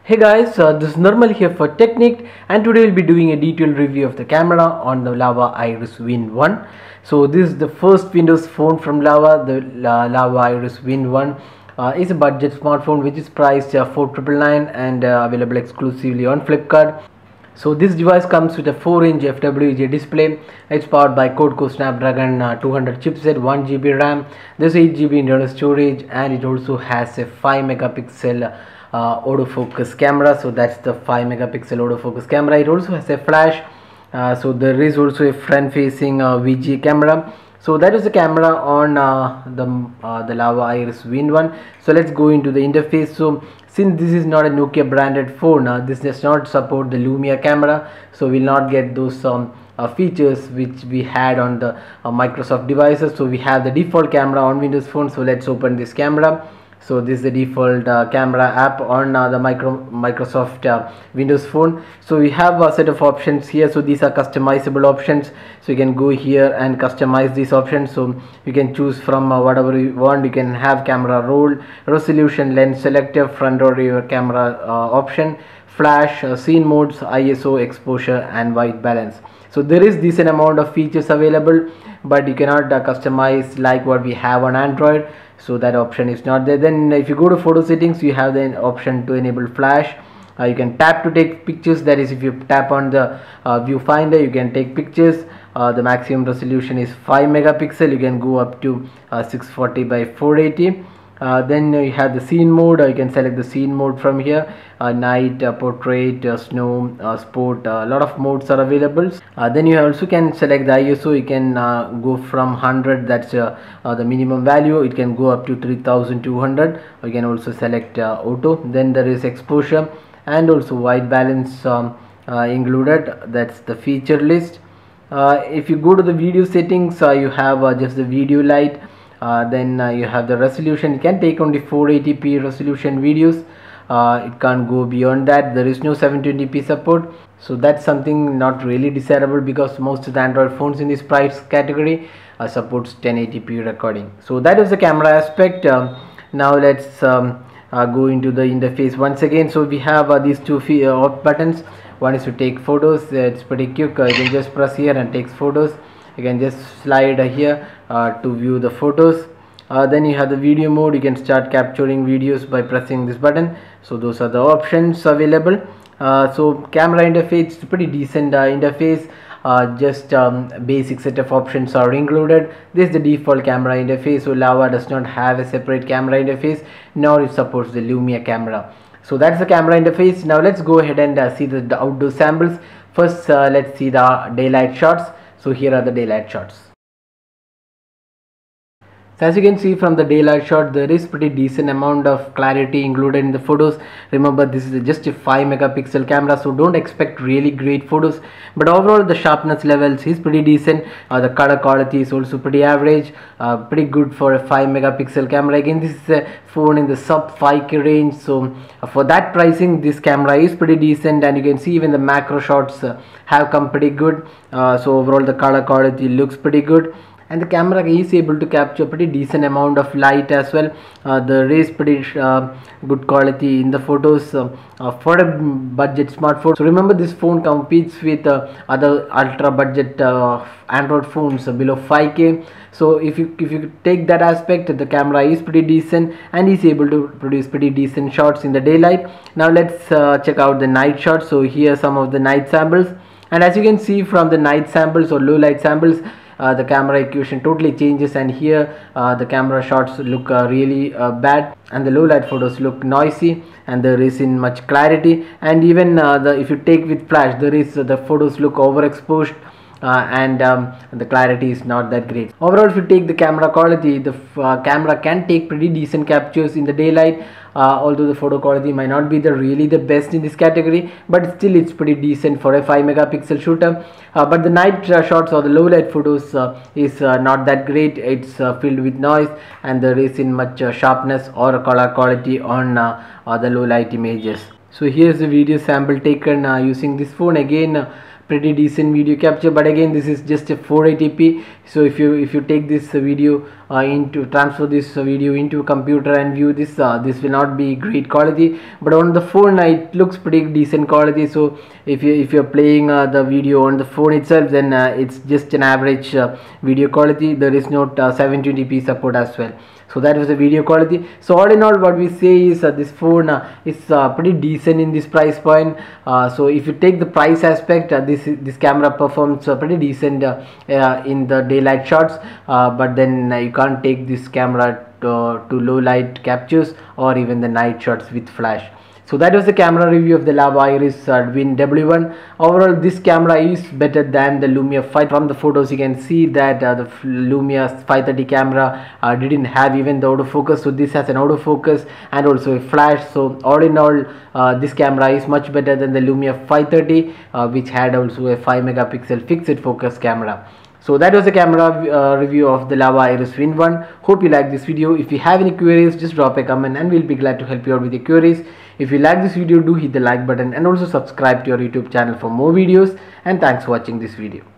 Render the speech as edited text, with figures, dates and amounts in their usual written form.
Hey guys, this is Normal here for Technique, and today we'll be doing a detailed review of the camera on the Lava Iris Win1. So this is the first Windows phone from Lava. The Lava Iris Win1 is a budget smartphone which is priced 4,999 and available exclusively on Flipkart. So this device comes with a 4-inch FWJ display. It's powered by quad-core Snapdragon 200 chipset, 1GB RAM, there's 8GB internal storage, and it also has a 5 megapixel autofocus camera. So that's the 5 megapixel autofocus camera. It also has a flash, so there is also a front facing VGA camera. So that is the camera on the Lava Iris Win1. So let's go into the interface. So since this is not a Nokia branded phone, this does not support the Lumia camera, so we'll not get those features which we had on the Microsoft devices. So we have the default camera on Windows Phone. So let's open this camera. So this is the default camera app on the Microsoft Windows Phone. So we have a set of options here. So these are customizable options, so you can go here and customize these options. So you can choose from whatever you want. You can have camera roll, resolution, lens selector, front or rear camera option, flash, scene modes, ISO, exposure, and white balance. So there is decent amount of features available, but you cannot customize like what we have on Android. So that option is not there. Then if you go to photo settings, you have the option to enable flash. You can tap to take pictures. That is, if you tap on the viewfinder, you can take pictures. The maximum resolution is 5 megapixel. You can go up to 640 by 480. Then you have the scene mode. You can select the scene mode from here: night, portrait, snow, sport. A lot of modes are available. Then you also can select the ISO. You can go from 100, that's the minimum value. It can go up to 3200. You can also select auto. Then there is exposure and also white balance included. That's the feature list. If you go to the video settings, you have just the video light. Then you have the resolution. You can take only 480p resolution videos. It can't go beyond that. There is no 720p support, so that's something not really desirable, because most of the Android phones in this price category supports 1080p recording. So that is the camera aspect. Now let's go into the interface once again. So we have these two buttons. One is to take photos. It's pretty quick. You can just press here and takes photos. You can just slide here to view the photos. Then you have the video mode. You can start capturing videos by pressing this button. So those are the options available. So camera interface is pretty decent interface. Just basic set of options are included. This is the default camera interface. So Lava does not have a separate camera interface, nor it supports the Lumia camera. So that's the camera interface. Now let's go ahead and see the outdoor samples. First let's see the daylight shots. So here are the daylight shots. So as you can see from the daylight shot, there is pretty decent amount of clarity included in the photos. Remember, this is just a 5 megapixel camera, so don't expect really great photos, but overall the sharpness levels is pretty decent. The color quality is also pretty average, pretty good for a 5 megapixel camera. Again, this is a phone in the sub 5K range, so for that pricing this camera is pretty decent. And you can see even the macro shots have come pretty good. So overall the color quality looks pretty good, and the camera is able to capture pretty decent amount of light as well. There is pretty good quality in the photos for a budget smartphone. So remember, this phone competes with other ultra budget Android phones below 5K. So if you take that aspect, the camera is pretty decent and is able to produce pretty decent shots in the daylight. Now let's check out the night shots. So here are some of the night samples, and as you can see from the night samples or low light samples, the camera equation totally changes, and here the camera shots look really bad, and the low light photos look noisy, and there isn't much clarity. And even if you take with flash, there is the photos look overexposed, and the clarity is not that great. Overall, if you take the camera quality, the camera can take pretty decent captures in the daylight, although the photo quality might not be really the best in this category, but still it's pretty decent for a 5 megapixel shooter. But the night shots or the low light photos is not that great. It's filled with noise, and there isn't much sharpness or color quality on the low light images. So here's the video sample taken using this phone. Again, pretty decent video capture. But again, this is just a 480p, so if you take this video into transfer this video into a computer and view this, this will not be great quality, but on the phone it looks pretty decent quality. So if you're playing the video on the phone itself, then it's just an average video quality. There is no 720p support as well. So that was the video quality. So all in all, what we say is this phone is pretty decent in this price point. So if you take the price aspect, this camera performs pretty decent in the daylight shots, but then you can't take this camera to low light captures or even the night shots with flash. So that was the camera review of the Lava Iris Win W1. Overall, this camera is better than the Lumia 5. From the photos, you can see that the Lumia 530 camera didn't have even the autofocus. So this has an autofocus and also a flash. So all in all, this camera is much better than the Lumia 530, which had also a 5 megapixel fixed focus camera. So that was the camera review of the Lava Iris Win1. Hope you like this video. If you have any queries, just drop a comment and we'll be glad to help you out with your queries. If you like this video, do hit the like button and also subscribe to our YouTube channel for more videos. And thanks for watching this video.